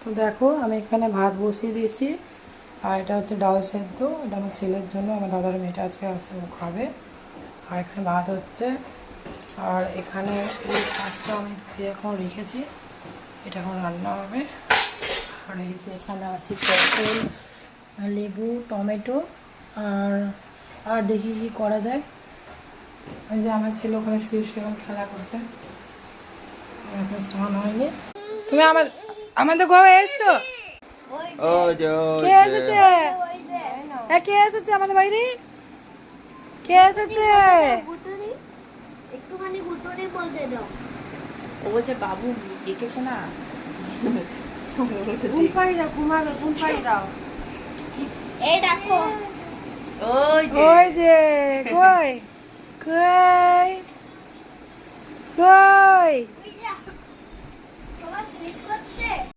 তো দেখো আমি এখানে ভাত বসিয়ে দিয়েছি, আর এটা হচ্ছে ডাল সেদ্ধ। এটা আমার ছেলের জন্য, আমার দাদার মেয়েটা আজকে আসছে, ও খাবে। আর এখানে ভাত হচ্ছে, আর এখানে এই মাছটা আমি ধুয়ে এখন রেখেছি, এটা এখন রান্না হবে। আর এই যে এখানে আছে পটল, লেবু, টমেটো, আর আর দেখি কি করা যায়। ওই যে আমার ছেলে ওখানে শুয়ে শুয়ে এখন খেলা করছে, এখন স্নান হয়নি। তুমি আমাদের ঘরে এসছো? কে এসেছে? হ্যাঁ, কে এসেছে আমাদের বাড়ি? কে এসেছে? একটুখানি ঘুটুনি বলতে দাও। ও বলছে বাবু ডেকেছে না। ঘুম পাড়ি দাও, ঘুমাবে, ঘুম পাড়ি দাও। এই দেখো, ওই যে ওই যে কই কই কই